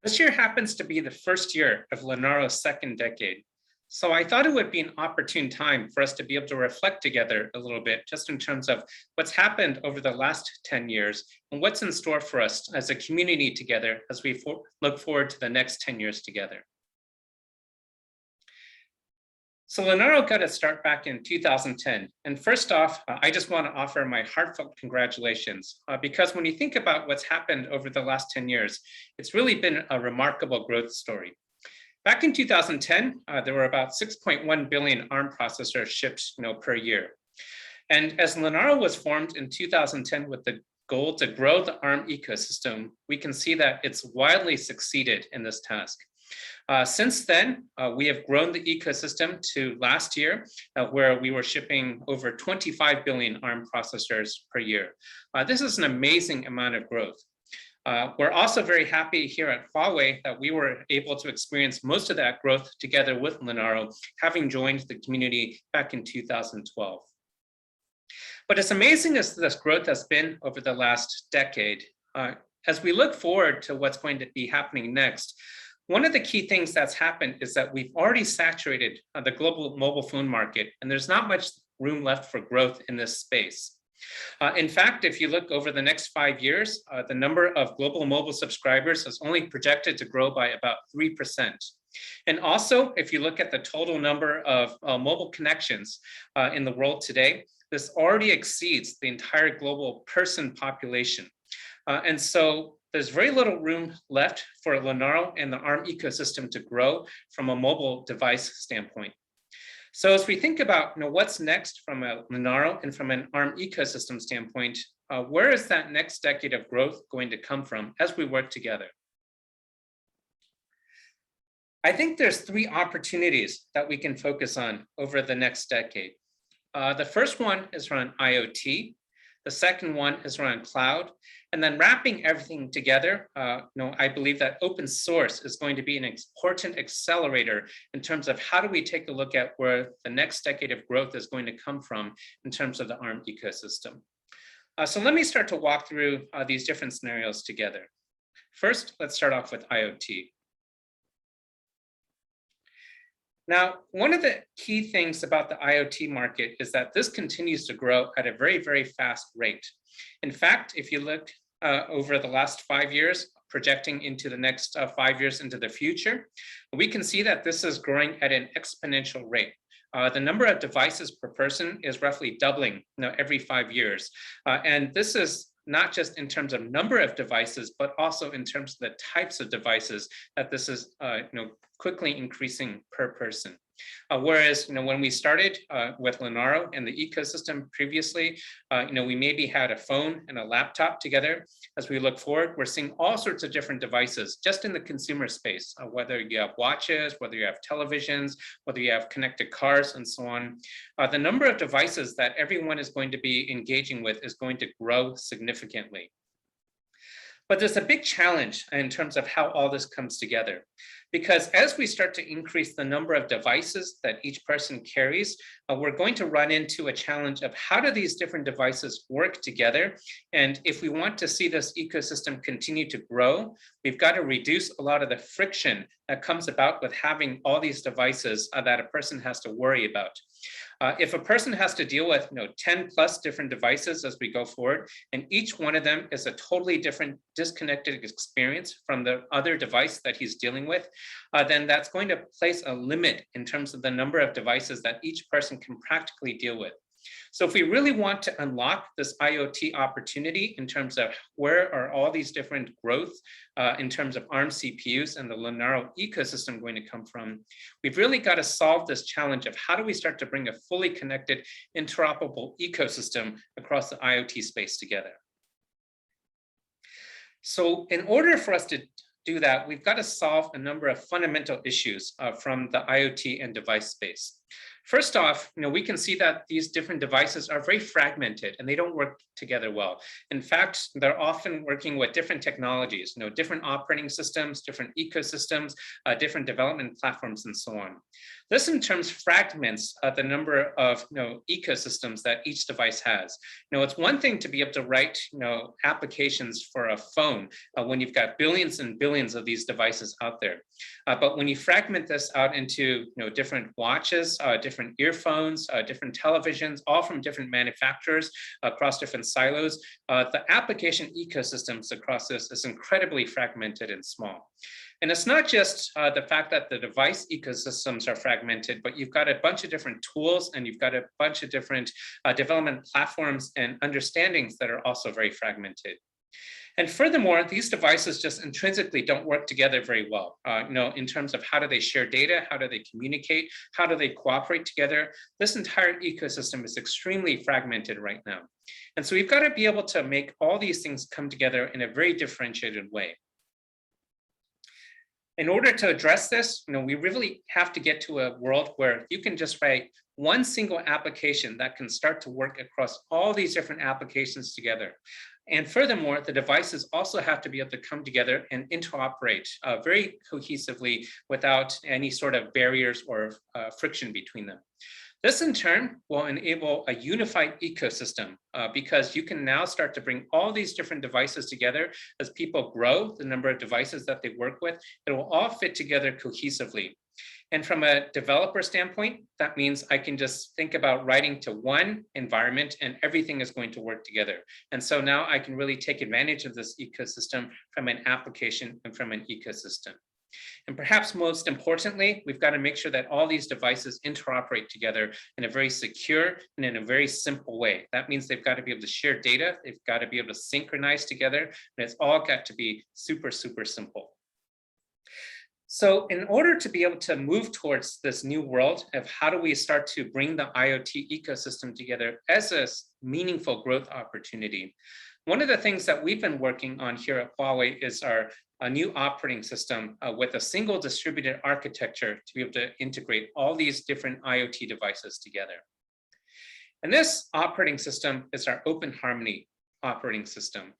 This year happens to be the first year of Linaro's second decade. So I thought it would be an opportune time for us to be able to reflect together a little bit, just in terms of what's happened over the last 10 years and what's in store for us as a community together as we look forward to the next 10 years together. So Linaro got its start back in 2010. And first off, I just want to offer my heartfelt congratulations, because when you think about what's happened over the last 10 years, it's really been a remarkable growth story. Back in 2010, there were about 6.1 billion ARM processors shipped per year. And as Linaro was formed in 2010 with the goal to grow the ARM ecosystem, we can see that it's widely succeeded in this task. Since then, we have grown the ecosystem to last year, where we were shipping over 25 billion ARM processors per year. This is an amazing amount of growth. We're also very happy here at Huawei that we were able to experience most of that growth together with Linaro, having joined the community back in 2012. But as amazing as this growth has been over the last decade, as we look forward to what's going to be happening next, one of the key things that's happened is that we've already saturated the global mobile phone market, and there's not much room left for growth in this space. In fact, if you look over the next 5 years, the number of global mobile subscribers is only projected to grow by about 3%. And also, if you look at the total number of mobile connections in the world today, this already exceeds the entire global person population. And so there's very little room left for Linaro and the ARM ecosystem to grow from a mobile device standpoint. So as we think about what's next from a Linaro and from an ARM ecosystem standpoint, where is that next decade of growth going to come from as we work together? I think there's 3 opportunities that we can focus on over the next decade. The first one is around IoT. The second one is around cloud. And then wrapping everything together, I believe that open source is going to be an important accelerator in terms of how do we take a look at where the next decade of growth is going to come from in terms of the ARM ecosystem. So let me start to walk through these different scenarios together. First, let's start off with IoT. Now, one of the key things about the IoT market is that this continues to grow at a very, very fast rate. In fact, if you look over the last 5 years, projecting into the next 5 years into the future, we can see that this is growing at an exponential rate. The number of devices per person is roughly doubling every 5 years. And this is not just in terms of number of devices, but also in terms of the types of devices that this is quickly increasing per person. Whereas when we started with Linaro and the ecosystem previously, we maybe had a phone and a laptop together. As we look forward, we're seeing all sorts of different devices just in the consumer space, whether you have watches, whether you have televisions, whether you have connected cars, and so on. The number of devices that everyone is going to be engaging with is going to grow significantly. But there's a big challenge in terms of how all this comes together. Because as we start to increase the number of devices that each person carries, we're going to run into a challenge of how do these different devices work together? And if we want to see this ecosystem continue to grow, we've got to reduce a lot of the friction that comes about with having all these devices that a person has to worry about. If a person has to deal with 10 plus different devices as we go forward, and each one of them is a totally different disconnected experience from the other device that he's dealing with, then that's going to place a limit in terms of the number of devices that each person can practically deal with. So if we really want to unlock this IoT opportunity in terms of where are all these different growth in terms of ARM CPUs and the Linaro ecosystem going to come from, we've really got to solve this challenge of how do we start to bring a fully connected, interoperable ecosystem across the IoT space together. So in order for us to do that, we've got to solve a number of fundamental issues from the IoT and device space. First off, we can see that these different devices are very fragmented and they don't work together well. In fact, they're often working with different technologies, different operating systems, different ecosystems, different development platforms, and so on. This in terms fragments the number of ecosystems that each device has. It's one thing to be able to write applications for a phone when you've got billions and billions of these devices out there. But when you fragment this out into different watches, different earphones, different televisions, all from different manufacturers across different silos, the application ecosystems across this is incredibly fragmented and small. And it's not just the fact that the device ecosystems are fragmented, but you've got a bunch of different tools and you've got a bunch of different development platforms and understandings that are also very fragmented. And furthermore, these devices just intrinsically don't work together very well, in terms of how do they share data, how do they communicate, how do they cooperate together. This entire ecosystem is extremely fragmented right now. And so we've got to be able to make all these things come together in a very differentiated way. In order to address this, we really have to get to a world where you can just write one single application that can start to work across all these different applications together. And furthermore, the devices also have to be able to come together and interoperate very cohesively without any sort of barriers or friction between them. This in turn will enable a unified ecosystem because you can now start to bring all these different devices together. As people grow the number of devices that they work with, it will all fit together cohesively. And from a developer standpoint, that means I can just think about writing to one environment and everything is going to work together. And so now I can really take advantage of this ecosystem from an application and from an ecosystem. And perhaps most importantly, we've got to make sure that all these devices interoperate together in a very secure and in a very simple way. That means they've got to be able to share data, they've got to be able to synchronize together, and it's all got to be super, super simple. So in order to be able to move towards this new world of how do we start to bring the IoT ecosystem together as a meaningful growth opportunity, one of the things that we've been working on here at Huawei is a new operating system with a single distributed architecture to be able to integrate all these different IoT devices together. And this operating system is our OPENHARMONY operating system.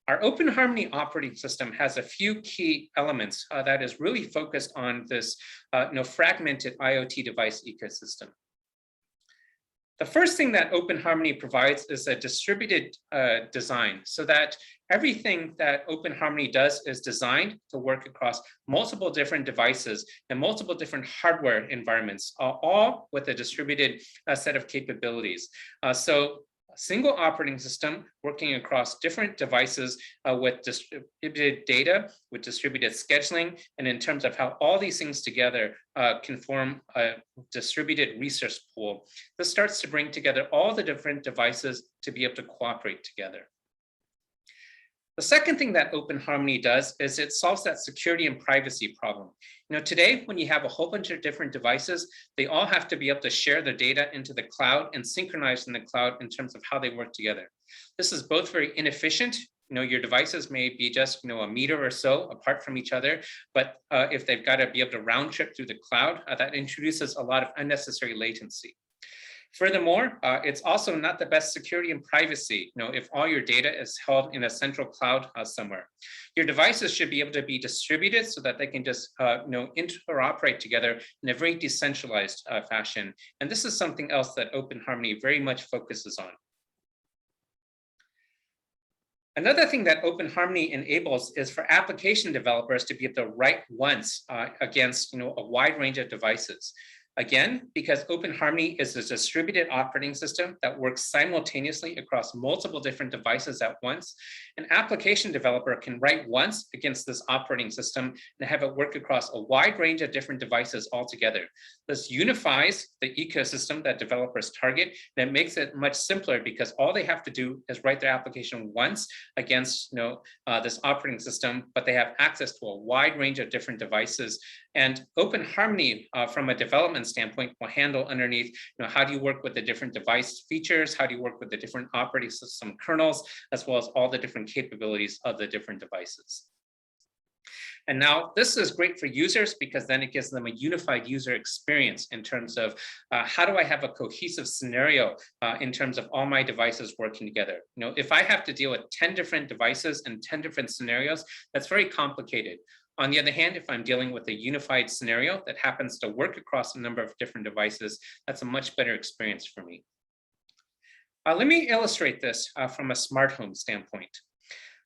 Our OPENHARMONY operating system has a few key elements that is really focused on this fragmented IoT device ecosystem. The first thing that OPENHARMONY provides is a distributed design so that everything that OPENHARMONY does is designed to work across multiple different devices and multiple different hardware environments, all with a distributed set of capabilities. So a single operating system working across different devices with distributed data, with distributed scheduling, and in terms of how all these things together can form a distributed resource pool. This starts to bring together all the different devices to be able to cooperate together. The second thing that OPENHARMONY does is it solves that security and privacy problem. Today, when you have a whole bunch of different devices, they all have to be able to share their data into the cloud and synchronize in the cloud in terms of how they work together. This is both very inefficient. Your devices may be just a meter or so apart from each other, but if they've got to be able to round trip through the cloud, that introduces a lot of unnecessary latency. Furthermore, it's also not the best security and privacy, if all your data is held in a central cloud somewhere. Your devices should be able to be distributed so that they can just interoperate together in a very decentralized fashion. And this is something else that OPENHARMONY very much focuses on. Another thing that OPENHARMONY enables is for application developers to be able to write once against a wide range of devices. Again, because OPENHARMONY is a distributed operating system that works simultaneously across multiple different devices at once, an application developer can write once against this operating system and have it work across a wide range of different devices altogether. This unifies the ecosystem that developers target, and it makes it much simpler because all they have to do is write their application once against this operating system, but they have access to a wide range of different devices. And OPENHARMONY, from a development standpoint, will handle underneath, how do you work with the different device features? How do you work with the different operating system kernels, as well as all the different capabilities of the different devices? And now this is great for users because then it gives them a unified user experience in terms of how do I have a cohesive scenario in terms of all my devices working together. If I have to deal with 10 different devices and 10 different scenarios, that's very complicated. On the other hand, if I'm dealing with a unified scenario that happens to work across a number of different devices, that's a much better experience for me. Let me illustrate this from a smart home standpoint.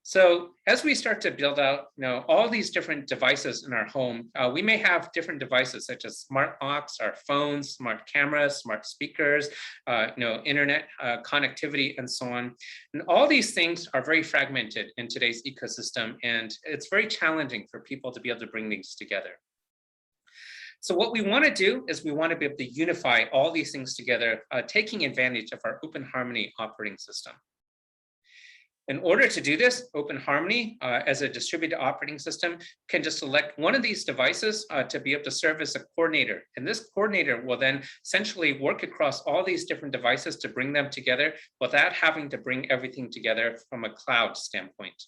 So as we start to build out all these different devices in our home, we may have different devices such as smart locks, our phones, smart cameras, smart speakers, internet connectivity, and so on. And all these things are very fragmented in today's ecosystem, and it's very challenging for people to be able to bring these together. So what we want to do is we want to be able to unify all these things together, taking advantage of our OpenHarmony operating system. In order to do this, OpenHarmony, as a distributed operating system, can just select one of these devices to be able to serve as a coordinator. And this coordinator will then essentially work across all these different devices to bring them together without having to bring everything together from a cloud standpoint.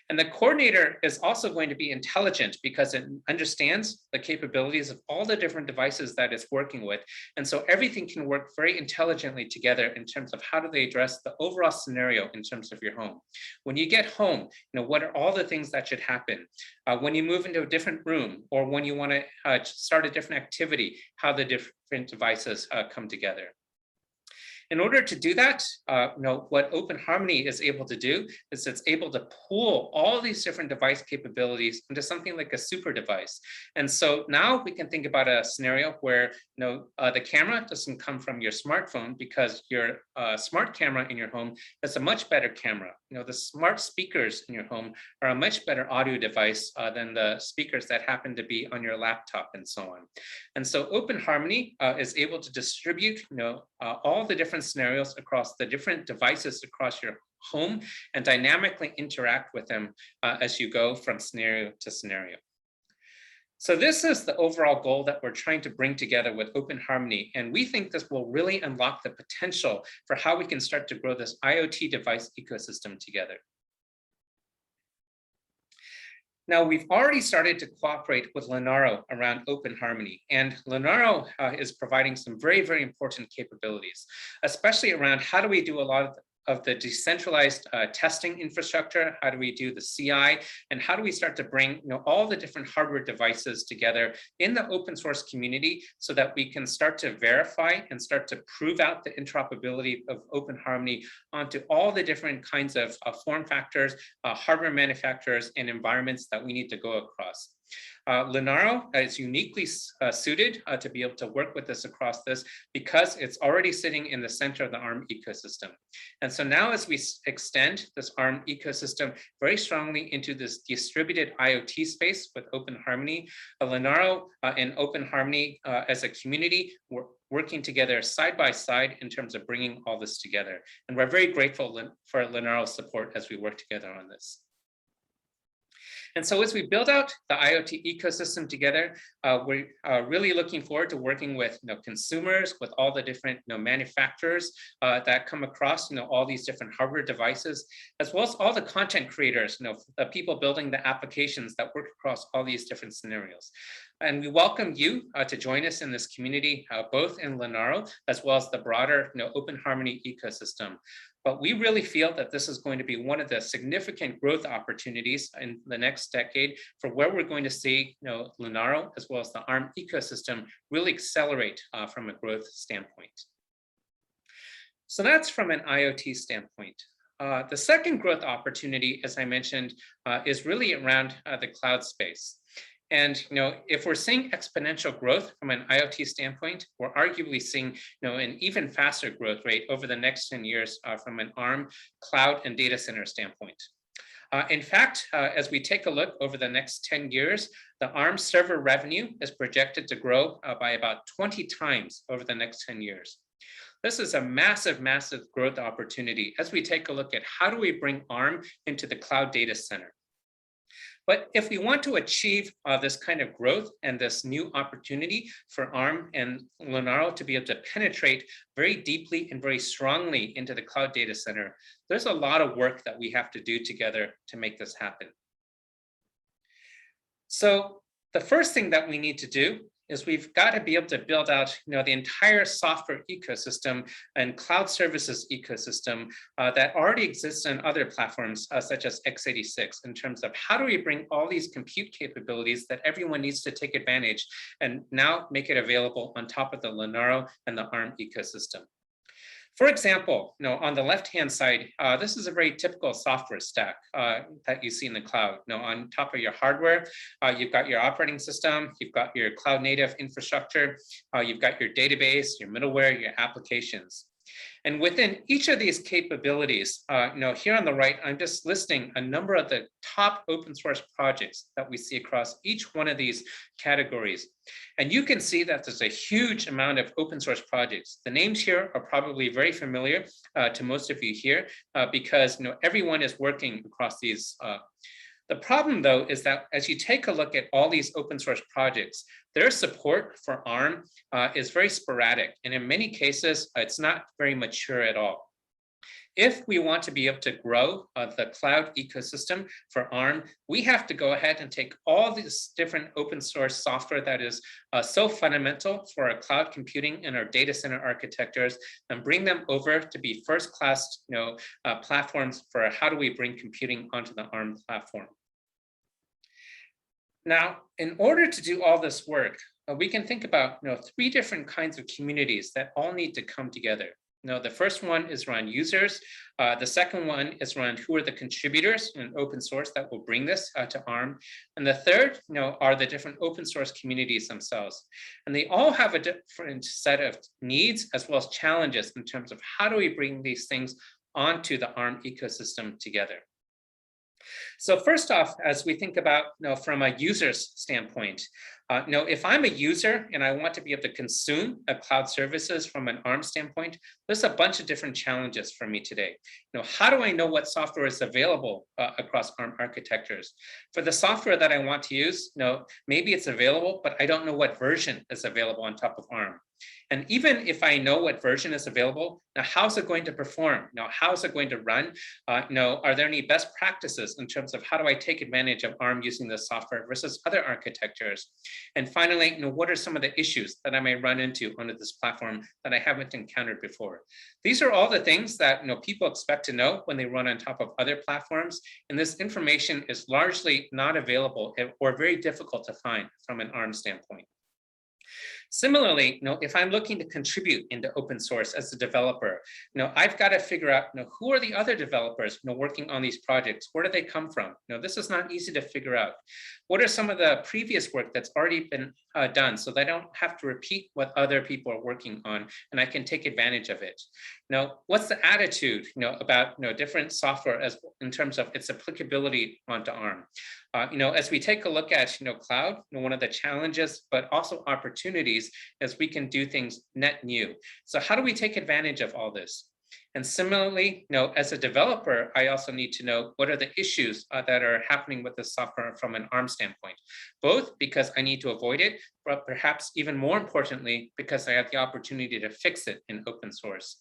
And the coordinator is also going to be intelligent because it understands the capabilities of all the different devices that it's working with. And so everything can work very intelligently together in terms of how do they address the overall scenario in terms of your home. When you get home, what are all the things that should happen? When you move into a different room, or when you want to start a different activity, how the different devices come together. In order to do that, what OpenHarmony is able to do is it's able to pool all these different device capabilities into something like a super device. And so now we can think about a scenario where the camera doesn't come from your smartphone because your smart camera in your home is a much better camera. The smart speakers in your home are a much better audio device than the speakers that happen to be on your laptop and so on. And so OpenHarmony is able to distribute all the different scenarios across the different devices across your home and dynamically interact with them as you go from scenario to scenario. So this is the overall goal that we're trying to bring together with OpenHarmony, and we think this will really unlock the potential for how we can start to grow this IoT device ecosystem together. Now, we've already started to cooperate with Linaro around OpenHarmony, and Linaro is providing some very, very important capabilities, especially around how do we do a lot of the decentralized testing infrastructure, how do we do the CI, and how do we start to bring all the different hardware devices together in the open source community so that we can start to verify and start to prove out the interoperability of OpenHarmony onto all the different kinds of form factors, hardware manufacturers, and environments that we need to go across. Linaro is uniquely suited to be able to work with us across this because it's already sitting in the center of the ARM ecosystem. And so now as we extend this ARM ecosystem very strongly into this distributed IoT space with OpenHarmony, Linaro and OpenHarmony as a community, we're working together side by side in terms of bringing all this together. And we're very grateful for Linaro's support as we work together on this. And so as we build out the IoT ecosystem together, we're really looking forward to working with consumers, with all the different manufacturers that come across all these different hardware devices, as well as all the content creators, the people building the applications that work across all these different scenarios. And we welcome you to join us in this community, both in Linaro as well as the broader OpenHarmony ecosystem. But we really feel that this is going to be one of the significant growth opportunities in the next decade for where we're going to see Linaro as well as the ARM ecosystem really accelerate from a growth standpoint. So that's from an IoT standpoint. The second growth opportunity, as I mentioned, is really around the cloud space. And if we're seeing exponential growth from an IoT standpoint, we're arguably seeing an even faster growth rate over the next 10 years from an ARM cloud and data center standpoint. In fact, as we take a look over the next 10 years, the ARM server revenue is projected to grow by about 20 times over the next 10 years. This is a massive, massive growth opportunity as we take a look at how do we bring ARM into the cloud data center. But if we want to achieve this kind of growth and this new opportunity for ARM and Linaro to be able to penetrate very deeply and very strongly into the cloud data center, there's a lot of work that we have to do together to make this happen. So the first thing that we need to do is we've got to be able to build out, the entire software ecosystem and cloud services ecosystem that already exists in other platforms such as x86 in terms of how do we bring all these compute capabilities that everyone needs to take advantage and now make it available on top of the Linaro and the ARM ecosystem. For example, on the left-hand side, this is a very typical software stack that you see in the cloud. On top of your hardware, you've got your operating system, you've got your cloud-native infrastructure, you've got your database, your middleware, your applications. And within each of these capabilities, here on the right, I'm just listing a number of the top open source projects that we see across each one of these categories. And you can see that there's a huge amount of open source projects. The names here are probably very familiar to most of you here because everyone is working across these. The problem, though, is that as you take a look at all these open source projects, their support for ARM is very sporadic. And in many cases, it's not very mature at all. If we want to be able to grow the cloud ecosystem for ARM, we have to go ahead and take all this different open source software that is so fundamental for our cloud computing and our data center architectures and bring them over to be first-class platforms for how do we bring computing onto the ARM platform. Now, in order to do all this work, we can think about three different kinds of communities that all need to come together. The first one is around users. The second one is around who are the contributors in open source that will bring this to ARM. And the third are the different open source communities themselves. And they all have a different set of needs as well as challenges in terms of how do we bring these things onto the ARM ecosystem together. So first off, as we think about from a user's standpoint, if I'm a user and I want to be able to consume a cloud services from an ARM standpoint, there's a bunch of different challenges for me today. How do I know what software is available across ARM architectures? For the software that I want to use, maybe it's available, but I don't know what version is available on top of ARM. And even if I know what version is available, now how's it going to perform? How's it going to run? Are there any best practices in terms of how do I take advantage of ARM using this software versus other architectures? And finally, what are some of the issues that I may run into onto this platform that I haven't encountered before? These are all the things that people expect to know when they run on top of other platforms. And this information is largely not available or very difficult to find from an ARM standpoint. Similarly, if I'm looking to contribute into open source as a developer, I've got to figure out who are the other developers working on these projects? Where do they come from? This is not easy to figure out. What are some of the previous work that's already been done so that I don't have to repeat what other people are working on and I can take advantage of it? What's the attitude about different software as in terms of its applicability onto ARM? As we take a look at cloud, one of the challenges, but also opportunities, is we can do things net new. So how do we take advantage of all this? And similarly, as a developer, I also need to know what are the issues that are happening with the software from an ARM standpoint, both because I need to avoid it, but perhaps even more importantly, because I have the opportunity to fix it in open source.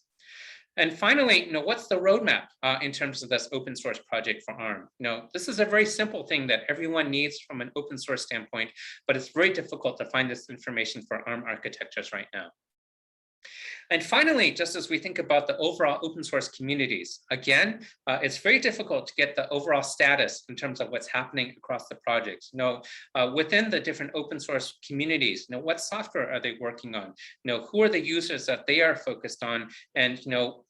And finally, what's the roadmap in terms of this open source project for ARM? This is a very simple thing that everyone needs from an open source standpoint, but it's very difficult to find this information for ARM architectures right now. And finally, just as we think about the overall open source communities, again, it's very difficult to get the overall status in terms of what's happening across the projects. Within the different open source communities, what software are they working on? Who are the users that they are focused on? And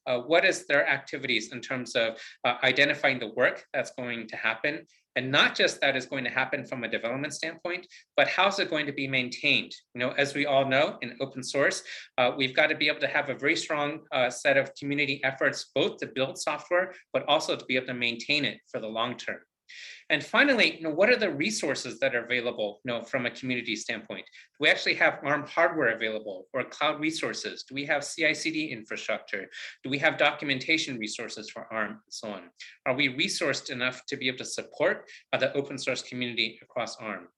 what is their activities in terms of identifying the work that's going to happen? And not just that is going to happen from a development standpoint, but how's it going to be maintained? As we all know, in open source, we've got to be able to have a very strong set of community efforts, both to build software, but also to be able to maintain it for the long term. And finally, what are the resources that are available from a community standpoint? Do we actually have ARM hardware available or cloud resources? Do we have CI/CD infrastructure? Do we have documentation resources for ARM and so on? Are we resourced enough to be able to support the open source community across ARM?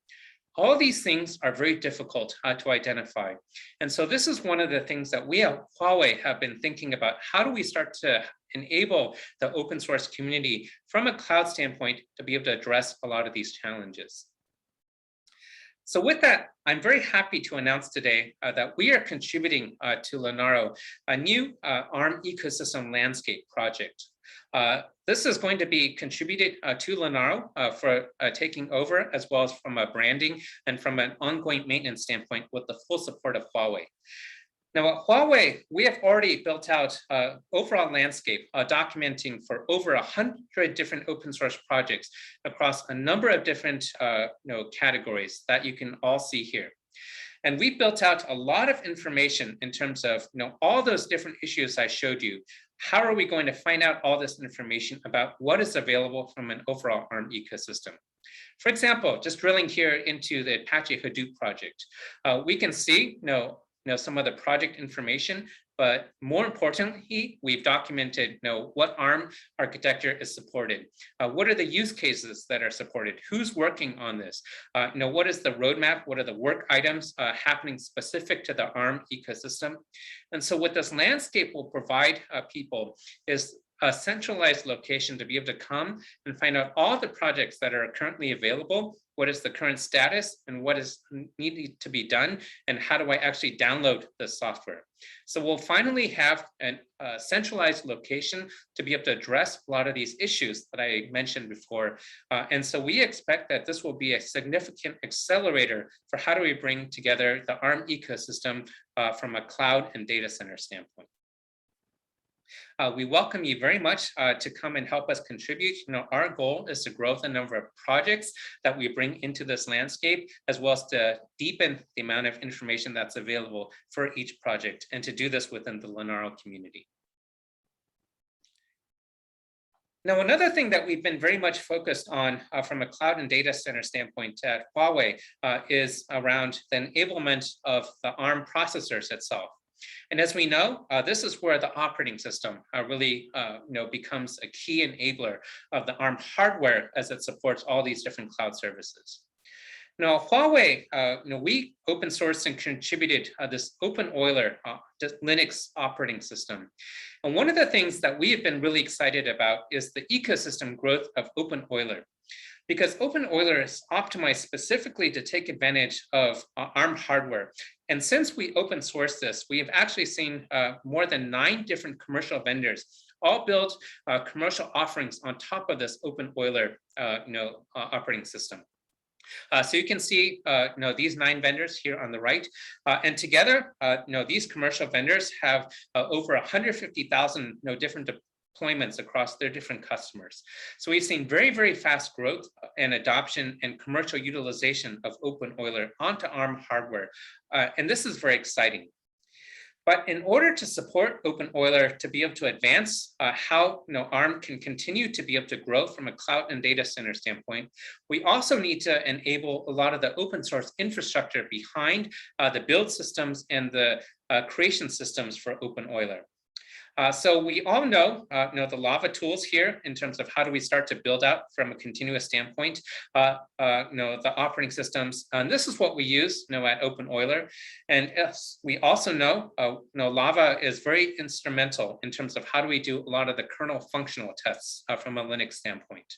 All these things are very difficult to identify. And so this is one of the things that we at Huawei have been thinking about. How do we start to enable the open source community from a cloud standpoint to be able to address a lot of these challenges? So with that, I'm very happy to announce today that we are contributing to Linaro a new ARM ecosystem landscape project. This is going to be contributed to Linaro for taking over, as well as from a branding and from an ongoing maintenance standpoint with the full support of Huawei. Now at Huawei, we have already built out overall landscape documenting for over 100 different open source projects across a number of different categories that you can all see here. And we built out a lot of information in terms of all those different issues I showed you. How are we going to find out all this information about what is available from an overall ARM ecosystem? For example, just drilling here into the Apache Hadoop project, we can see some of the project information, but more importantly, we've documented what ARM architecture is supported. What are the use cases that are supported? Who's working on this? What is the roadmap? What are the work items happening specific to the ARM ecosystem? And so what this landscape will provide people is a centralized location to be able to come and find out all the projects that are currently available, what is the current status, and what is needed to be done, and how do I actually download the software. So we'll finally have a centralized location to be able to address a lot of these issues that I mentioned before. And so we expect that this will be a significant accelerator for how do we bring together the ARM ecosystem from a cloud and data center standpoint. We welcome you very much to come and help us contribute. Our goal is to grow the number of projects that we bring into this landscape, as well as to deepen the amount of information that's available for each project, and to do this within the Linaro community. Now, another thing that we've been very much focused on from a cloud and data center standpoint at Huawei is around the enablement of the ARM processors itself. And as we know, this is where the operating system really becomes a key enabler of the ARM hardware as it supports all these different cloud services. Now, Huawei, we open sourced and contributed this OPENEULER Linux operating system. And one of the things that we have been really excited about is the ecosystem growth of OPENEULER, because OPENEULER is optimized specifically to take advantage of ARM hardware. And since we open source this, we have actually seen more than 9 different commercial vendors all build commercial offerings on top of this OPENEULER operating system. So you can see these 9 vendors here on the right, and together these commercial vendors have over 150,000 different deployments across their different customers. So we've seen very, very fast growth and adoption and commercial utilization of OPENEULER onto ARM hardware, and this is very exciting. But in order to support OPENEULER to be able to advance how ARM can continue to be able to grow from a cloud and data center standpoint, we also need to enable a lot of the open source infrastructure behind the build systems and the creation systems for OPENEULER. So we all know, the Lava tools here in terms of how do we start to build out from a continuous standpoint, the operating systems. And this is what we use at OPENEULER. And yes, we also know, Lava is very instrumental in terms of how do we do a lot of the kernel functional tests from a Linux standpoint.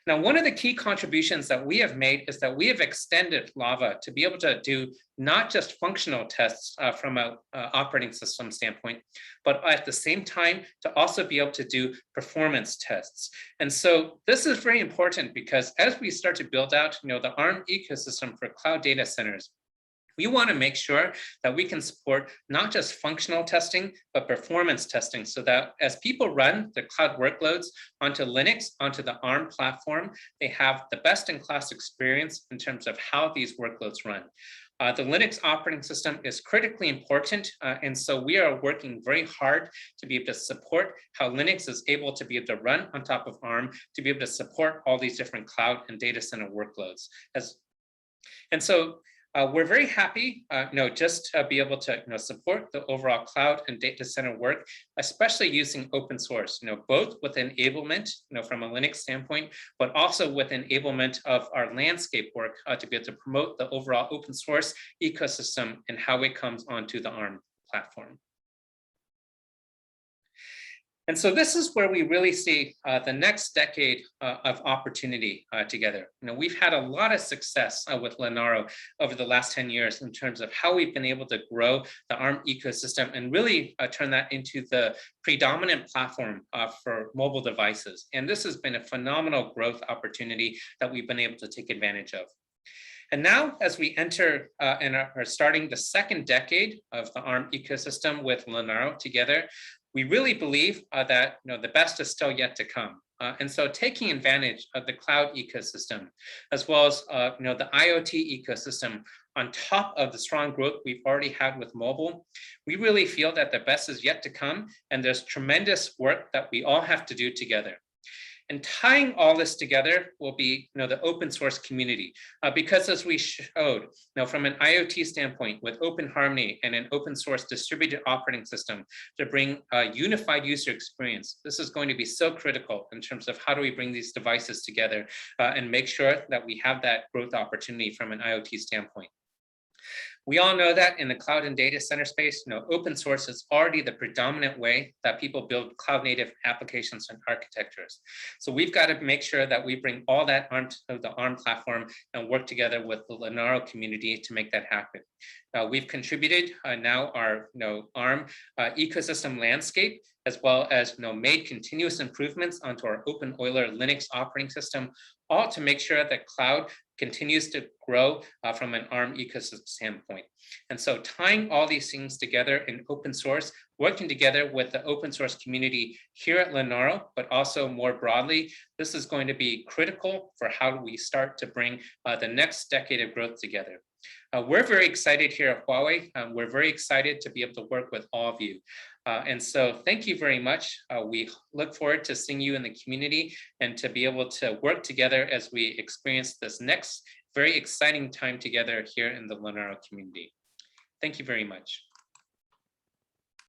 Now, one of the key contributions that we have made is that we have extended Lava to be able to do not just functional tests from an operating system standpoint, but at the same time to also be able to do performance tests. And so this is very important because as we start to build out the ARM ecosystem for cloud data centers, we want to make sure that we can support not just functional testing, but performance testing, so that as people run the cloud workloads onto Linux, onto the ARM platform, they have the best-in-class experience in terms of how these workloads run. The Linux operating system is critically important, and so we are working very hard to be able to support how Linux is able to be able to run on top of ARM, to be able to support all these different cloud and data center workloads. And so we're very happy, just to be able to support the overall cloud and data center work, especially using open source, both with enablement, from a Linux standpoint, but also with enablement of our landscape work to be able to promote the overall open source ecosystem and how it comes onto the ARM platform. And so this is where we really see the next decade of opportunity together. We've had a lot of success with Linaro over the last 10 years in terms of how we've been able to grow the ARM ecosystem and really turn that into the predominant platform for mobile devices. And this has been a phenomenal growth opportunity that we've been able to take advantage of. And now, as we enter and are starting the second decade of the ARM ecosystem with Linaro together, we really believe that the best is still yet to come. And so taking advantage of the cloud ecosystem, as well as the IoT ecosystem, on top of the strong growth we've already had with mobile, we really feel that the best is yet to come, and there's tremendous work that we all have to do together. And tying all this together will be the open source community, because as we showed, from an IoT standpoint with OPENHARMONY and an open source distributed operating system to bring a unified user experience, this is going to be so critical in terms of how do we bring these devices together and make sure that we have that growth opportunity from an IoT standpoint. We all know that in the cloud and data center space, open source is already the predominant way that people build cloud native applications and architectures. So we've got to make sure that we bring all that to the ARM platform and work together with the Linaro community to make that happen. We've contributed now our ARM ecosystem landscape, as well as made continuous improvements onto our OPENEULER Linux operating system, all to make sure that cloud continues to grow from an ARM ecosystem standpoint. And so tying all these things together in open source, working together with the open source community here at Linaro, but also more broadly, this is going to be critical for how we start to bring the next decade of growth together. We're very excited here at Huawei. We're very excited to be able to work with all of you. And so thank you very much. We look forward to seeing you in the community and to be able to work together as we experience this next very exciting time together here in the Linaro community. Thank you very much.